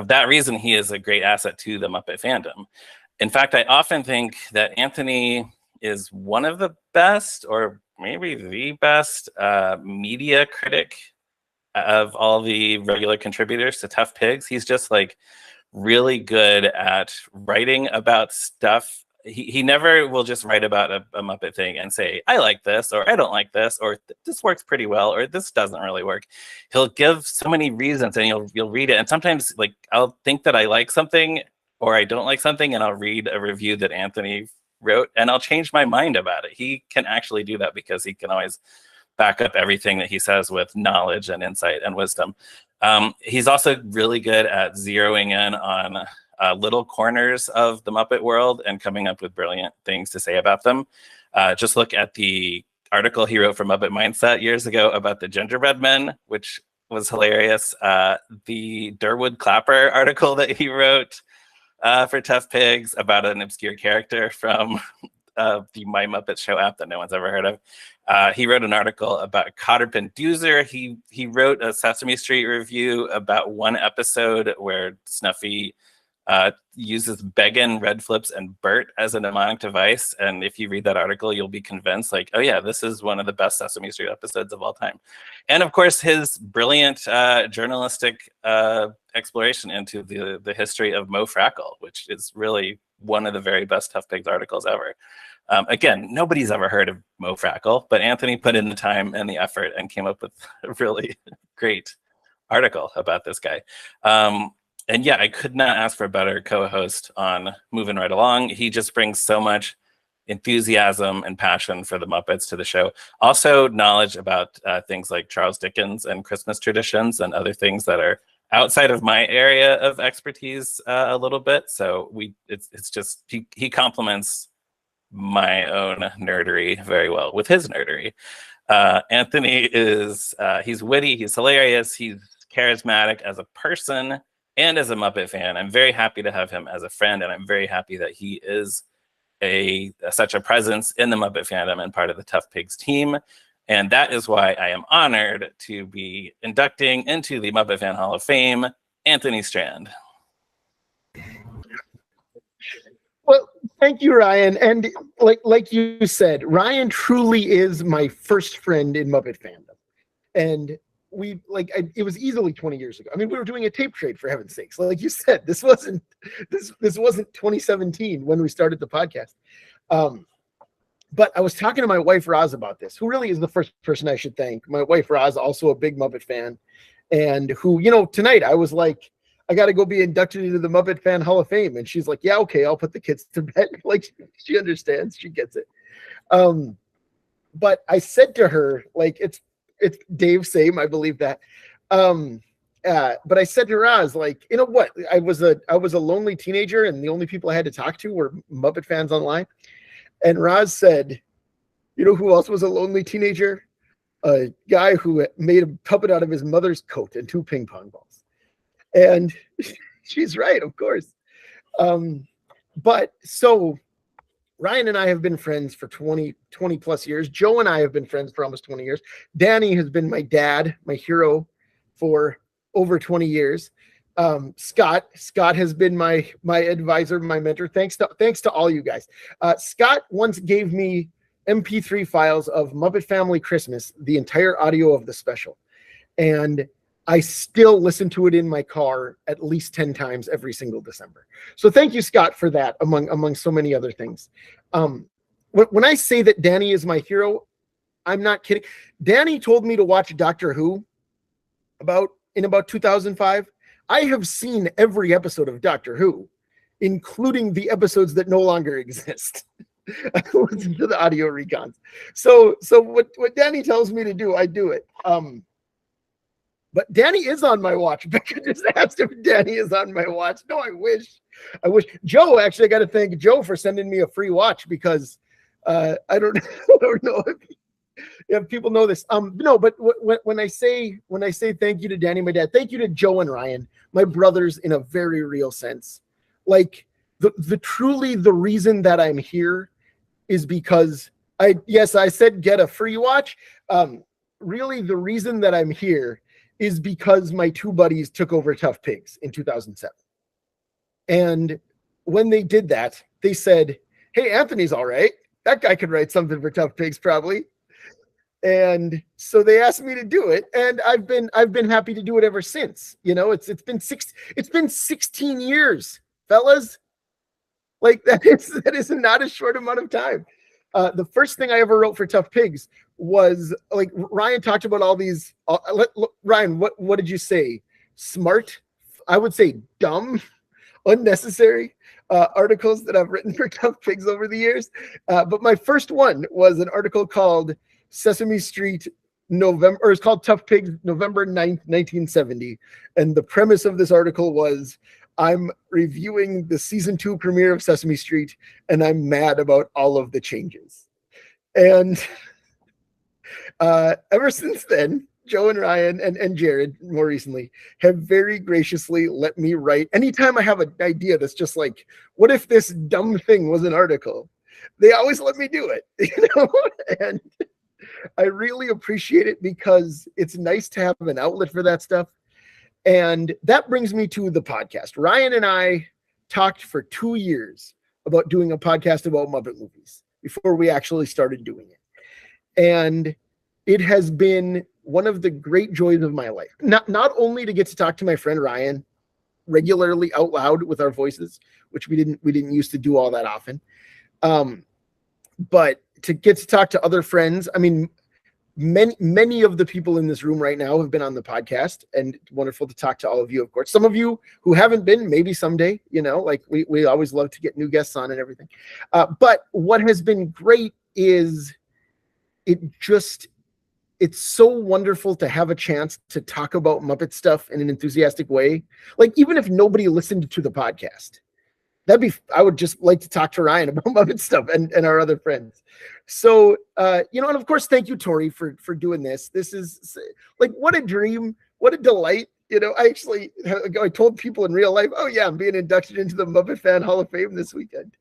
[SPEAKER 7] that reason, he is a great asset to the Muppet fandom. In fact, I often think that Anthony is one of the best, or maybe the best, media critic of all the regular contributors to Tough Pigs. He's just like really good at writing about stuff. He never will just write about a Muppet thing and say, I like this, or I don't like this, or this works pretty well, or this doesn't really work. He'll give so many reasons, and you'll read it. And sometimes, like, I'll think that I like something or I don't like something, and I'll read a review that Anthony wrote, and I'll change my mind about it. He can actually do that because he can always back up everything that he says with knowledge and insight and wisdom. He's also really good at zeroing in on little corners of the Muppet world and coming up with brilliant things to say about them. Just look at the article he wrote for Muppet Mindset years ago about the gingerbread men, which was hilarious. The Durwood Clapper article that he wrote for Tough Pigs about an obscure character from the My Muppet Show app that no one's ever heard of. He wrote an article about Cotter Doozer. He wrote a Sesame Street review about one episode where Snuffy uses Beggin, Red Flips, and Bert as a mnemonic device. And if you read that article, you'll be convinced, like, oh yeah, this is one of the best Sesame Street episodes of all time. And of course, his brilliant journalistic exploration into the history of Mo Frackle, which is really one of the very best Tough Pigs articles ever. Again, nobody's ever heard of Mo Frackle, but Anthony put in the time and the effort and came up with a really great article about this guy. And yeah, I could not ask for a better co-host on Moving Right Along. He just brings so much enthusiasm and passion for the Muppets to the show. Also, knowledge about things like Charles Dickens and Christmas traditions and other things that are outside of my area of expertise a little bit. So it's just he complements my own nerdery very well with his nerdery. Anthony is he's witty, he's hilarious, he's charismatic as a person and as a Muppet fan. I'm very happy to have him as a friend, and I'm very happy that he is such a presence in the Muppet fandom and part of the Tough Pigs team. And that is why I am honored to be inducting into the Muppet Fan Hall of Fame, Anthony Strand.
[SPEAKER 1] Well, thank you, Ryan. And like you said, Ryan truly is my first friend in Muppet fandom. And it was easily 20 years ago. I mean, we were doing a tape trade, for heaven's sakes. Like you said, this wasn't 2017 when we started the podcast. But I was talking to my wife, Roz, about this, who really is the first person I should thank. My wife, Roz, also a big Muppet fan, and who, tonight I was like, I got to go be inducted into the Muppet Fan Hall of Fame. And she's like, yeah, okay, I'll put the kids to bed. Like, she understands, she gets it. But I said to her, like, it's Dave, same, I believe that. But I said to Roz, like, you know what? I was a lonely teenager, and the only people I had to talk to were Muppet fans online. And Roz said, you know who else was a lonely teenager? A guy who made a puppet out of his mother's coat and 2 ping pong balls. And she's right, of course. But so Ryan and I have been friends for 20 plus years. Joe and I have been friends for almost 20 years. Danny has been my dad, my hero, for over 20 years. Scott has been my advisor, my mentor. Thanks to all you guys. Scott once gave me MP3 files of Muppet Family Christmas, the entire audio of the special, and I still listen to it in my car at least 10 times every single December. So thank you, Scott, for that, among so many other things. When I say that Danny is my hero, I'm not kidding. Danny told me to watch Doctor Who in about 2005. I have seen every episode of Doctor Who, including the episodes that no longer exist. I listen to the audio recons. So what Danny tells me to do, I do it. But Danny is on my watch. Becca just asked if Danny is on my watch. No, I wish. Joe, actually, I got to thank Joe for sending me a free watch, because I don't know if people know this. No, but when I say thank you to Danny, my dad, thank you to Joe and Ryan, my brothers, in a very real sense. Like the reason that I'm here is because I said get a free watch. Really, the reason that I'm here is because my 2 buddies took over Tough Pigs in 2007. And when they did that, they said, hey, Anthony's all right. That guy could write something for Tough Pigs, probably. And so they asked me to do it, and I've been happy to do it ever since. It's been 16 years, fellas. Like, that is not a short amount of time. The first thing I ever wrote for Tough Pigs was, like, Ryan talked about all these. Ryan, what did you say? Smart? I would say dumb, unnecessary articles that I've written for Tough Pigs over the years. But my first one was an article called Sesame Street it's called Tough Pigs, November 9th, 1970. And the premise of this article was, I'm reviewing the season 2 premiere of Sesame Street, and I'm mad about all of the changes. And ever since then, Joe and Ryan and Jared, more recently, have very graciously let me write. Anytime I have an idea that's just like, what if this dumb thing was an article? They always let me do it, And I really appreciate it, because it's nice to have an outlet for that stuff. And that brings me to the podcast. Ryan and I talked for 2 years about doing a podcast about Muppet movies before we actually started doing it. And it has been one of the great joys of my life. Not only to get to talk to my friend Ryan regularly out loud with our voices, which we didn't used to do all that often, but to get to talk to other friends. I mean, many of the people in this room right now have been on the podcast, and it's wonderful to talk to all of you, of course. Some of you who haven't been, maybe someday, like we always love to get new guests on and everything. But what has been great is it's so wonderful to have a chance to talk about Muppet stuff in an enthusiastic way. Like, even if nobody listened to the podcast, I would just like to talk to Ryan about Muppet stuff and our other friends. So, you know, and of course, thank you, Tori, for doing this. This is like, what a dream, what a delight. You know, I told people in real life, oh yeah, I'm being inducted into the Muppet Fan Hall of Fame this weekend.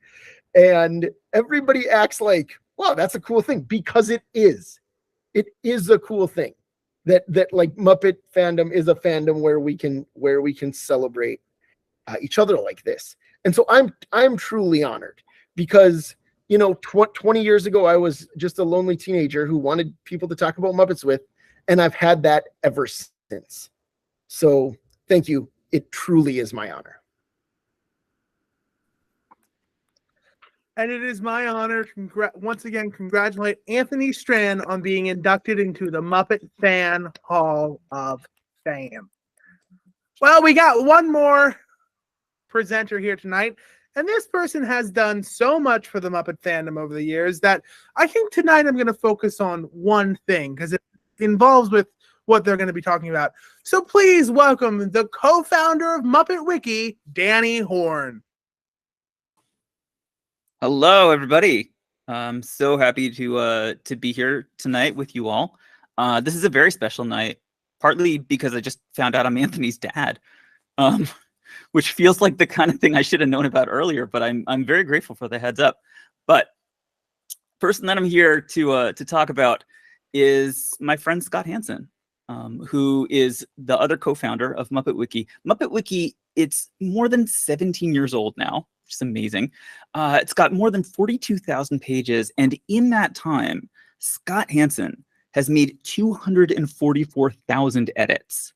[SPEAKER 1] And everybody acts like, wow, that's a cool thing, because it is. It is a cool thing that like Muppet fandom is a fandom where we can celebrate each other like this. And so I'm truly honored, because, you know, 20 years ago, I was just a lonely teenager who wanted people to talk about Muppets with, and I've had that ever since. So thank you. It truly is my honor.
[SPEAKER 2] And it is my honor to once again congratulate Anthony Strand on being inducted into the Muppet Fan Hall of Fame. Well, we got one more presenter here tonight, and this person has done so much for the Muppet fandom over the years that I think tonight I'm going to focus on one thing, because it involves with what they're going to be talking about. So please welcome the co-founder of Muppet Wiki, Danny Horn.
[SPEAKER 12] Hello, everybody. I'm so happy to be here tonight with you all. This is a very special night, partly because I just found out I'm Anthony's dad, which feels like the kind of thing I should have known about earlier. But I'm very grateful for the heads up. But person that I'm here to talk about is my friend Scott Hansen, who is the other co-founder of Muppet Wiki. Muppet Wiki, it's more than 17 years old now, which is amazing. It's got more than 42,000 pages. And in that time, Scott Hansen has made 244,000 edits,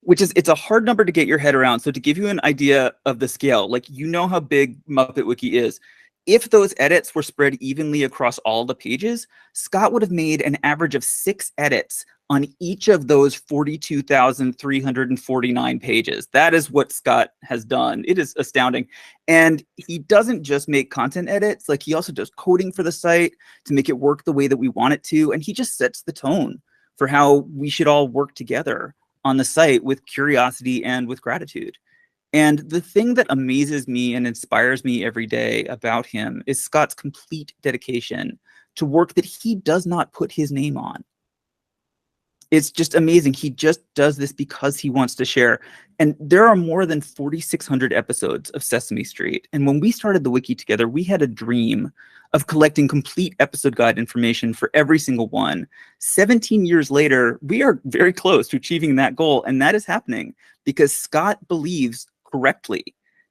[SPEAKER 12] which is, it's a hard number to get your head around. So to give you an idea of the scale, like, you know how big Muppet Wiki is. If those edits were spread evenly across all the pages, Scott would have made an average of 6 edits on each of those 42,349 pages. That is what Scott has done. It is astounding. And he doesn't just make content edits, like, he also does coding for the site to make it work the way that we want it to. And he just sets the tone for how we should all work together on the site with curiosity and with gratitude. And the thing that amazes me and inspires me every day about him is Scott's complete dedication to work that he does not put his name on. It's just amazing. He just does this because he wants to share. And there are more than 4,600 episodes of Sesame Street. And when we started the wiki together, we had a dream of collecting complete episode guide information for every single one. 17 years later, we are very close to achieving that goal. And that is happening because Scott believes correctly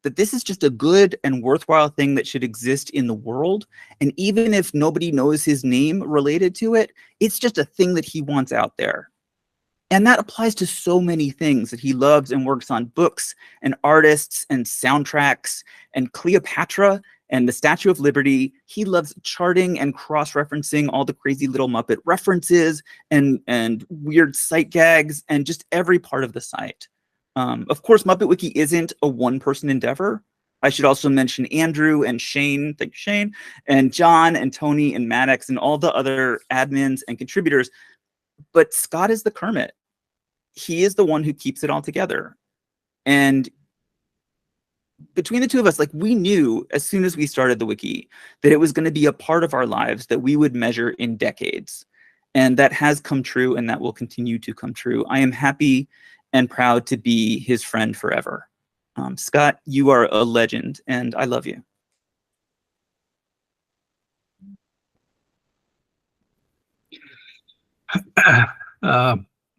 [SPEAKER 12] that this is just a good and worthwhile thing that should exist in the world. And even if nobody knows his name related to it, it's just a thing that he wants out there. And that applies to so many things that he loves and works on: books and artists and soundtracks and Cleopatra and the Statue of Liberty. He loves charting and cross-referencing all the crazy little Muppet references and weird site gags and just every part of the site. Of course, Muppet Wiki isn't a one-person endeavor. I should also mention Andrew and Shane, thank you, Shane, and John and Tony and Maddox and all the other admins and contributors. But Scott is the Kermit. He is the one who keeps it all together. And between the two of us, like, we knew as soon as we started the wiki that it was going to be a part of our lives that we would measure in decades. And that has come true, and that will continue to come true. I am happy and proud to be his friend forever. Scott, you are a legend, and I love you.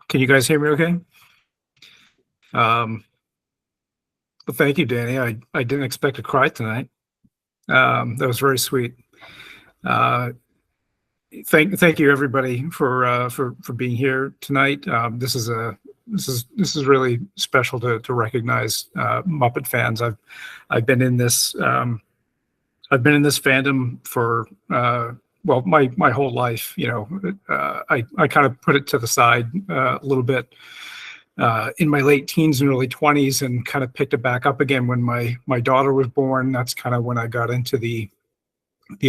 [SPEAKER 13] Can you guys hear me okay? Well, thank you, Danny. I didn't expect to cry tonight. That was very sweet. Thank you, everybody, for being here tonight. This is really special to recognize Muppet fans. I've been in this fandom for well, my whole life. You know, I kind of put it to the side a little bit in my late teens and early 20s, and kind of picked it back up again when my daughter was born. That's kind of when I got into the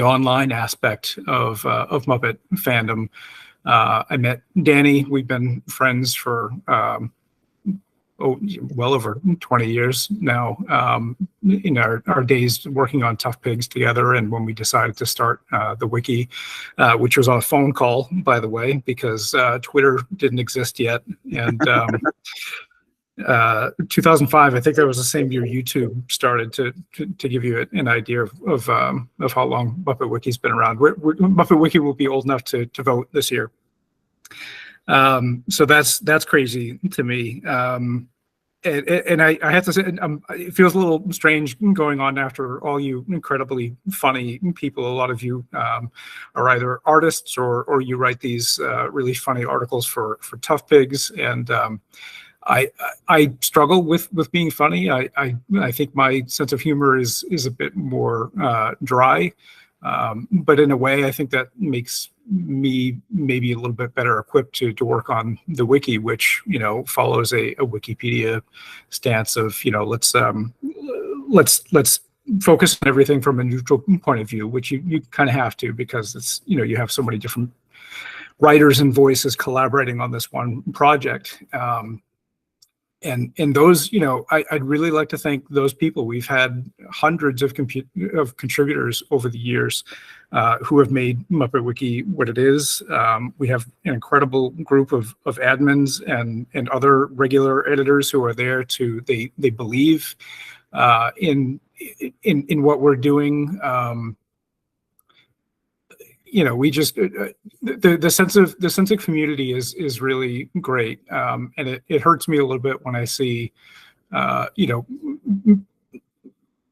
[SPEAKER 13] online aspect of Muppet fandom. I met Danny. We've been friends for well over 20 years now, in our days working on Tough Pigs together, and when we decided to start the wiki, which was on a phone call, by the way, because Twitter didn't exist yet. And 2005, I think that was the same year YouTube started, to give you an idea of how long Muppet Wiki's been around. Muppet Wiki will be old enough to vote this year. So that's crazy to me. And I have to say, it feels a little strange going on after all you incredibly funny people. A lot of you are either artists or you write these really funny articles for Tough Pigs, and I struggle with being funny. I think my sense of humor is a bit more dry, but in a way, I think that makes me maybe a little bit better equipped to work on the wiki, which follows a Wikipedia stance of let's focus on everything from a neutral point of view, which you kind of have to, because it's you have so many different writers and voices collaborating on this one project. And those, I'd really like to thank those people. We've had hundreds of contributors over the years who have made Muppet Wiki what it is. We have an incredible group of admins and other regular editors who are there they believe in what we're doing. We just the sense of community is really great, and it hurts me a little bit when I see, in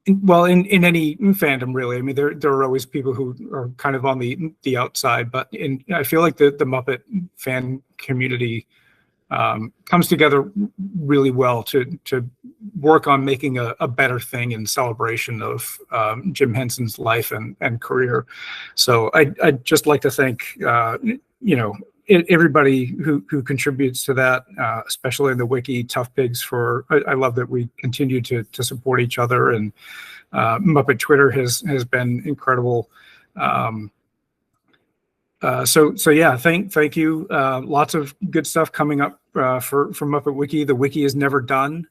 [SPEAKER 13] any fandom, really. I mean, there are always people who are kind of on the outside, but I feel like the Muppet fan community comes together really well to work on making a better thing in celebration of Jim Henson's life and career. So I'd just like to thank everybody who contributes to that, especially in the wiki, Tough Pigs. I love that we continue to support each other, and Muppet Twitter has been incredible. So yeah, thank you. Lots of good stuff coming up for Muppet Wiki. The wiki is never done.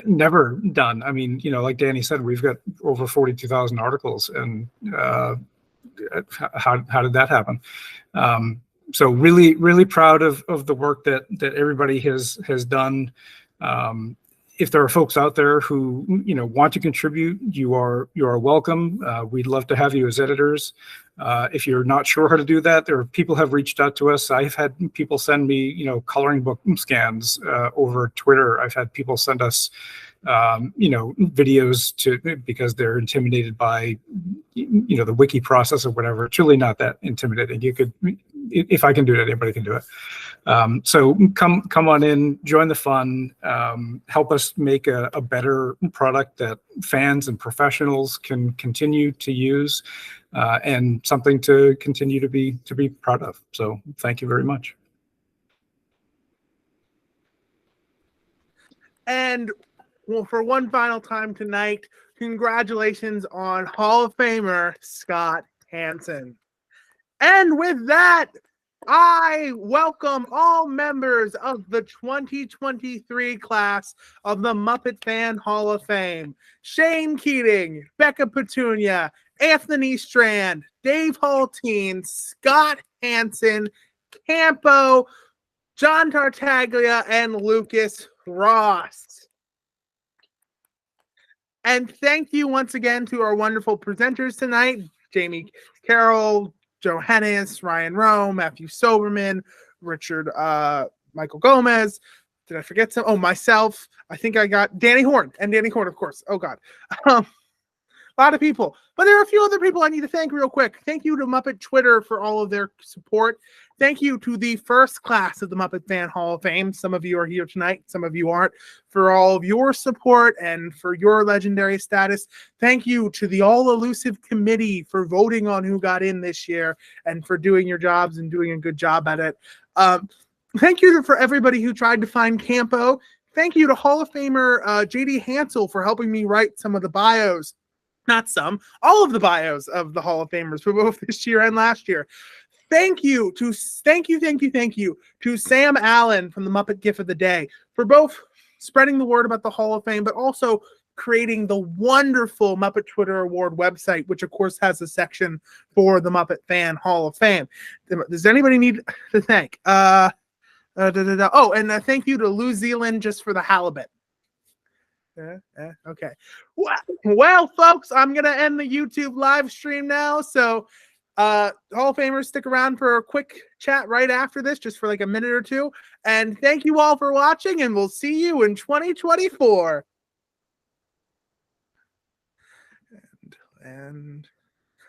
[SPEAKER 13] Never done. I mean, like Danny said, we've got over 42,000 articles, and how did that happen? So really proud of the work that everybody has done. If there are folks out there who want to contribute, you are welcome. We'd love to have you as editors. If you're not sure how to do that, there are people have reached out to us. I've had people send me coloring book scans over Twitter. I've had people send us videos because they're intimidated by the wiki process or whatever. It's really not that intimidating. You could, if I can do it, anybody can do it. So come on in, join the fun, help us make a better product that fans and professionals can continue to use, and something to continue to be proud of. So thank you very much.
[SPEAKER 2] And well, for one final time tonight, congratulations on Hall of Famer Scott Hansen. And with that, I welcome all members of the 2023 class of the Muppet Fan Hall of Fame. Shane Keating, Becca Petunia, Anthony Strand, Dave Hulteen, Scott Hansen, CAMPO, John Tartaglia, and Lucas Ross. And thank you once again to our wonderful presenters tonight, Jamie Carrol, Joe Hennes, Ryan Rowe, Matthew Soberman, Richard Michael Gomez. Did I forget some? Oh, myself. I think I got Danny Horn, of course. Oh, God. A lot of people. But there are a few other people I need to thank real quick. Thank you to Muppet Twitter for all of their support. Thank you to the first class of the Muppet Fan Hall of Fame. Some of you are here tonight. Some of you aren't. For all of your support and for your legendary status. Thank you to the all-elusive committee for voting on who got in this year and for doing your jobs and doing a good job at it. Thank you for everybody who tried to find CAMPO. Thank you to Hall of Famer J.D. Hansel for helping me write some of the bios. Not some, all of the bios of the Hall of Famers for both this year and last year. thank you to Sam Allen from the Muppet GIF of the Day for both spreading the word about the Hall of Fame, but also creating the wonderful Muppet Twitter Award website, which of course has a section for the Muppet Fan Hall of Fame. Does anybody need to thank? Oh, and thank you to New Zealand just for the halibut. Okay. Well, folks, I'm going to end the YouTube live stream now. So, Hall of Famers, stick around for a quick chat right after this, just for like a minute or two. And thank you all for watching, and we'll see you in 2024. And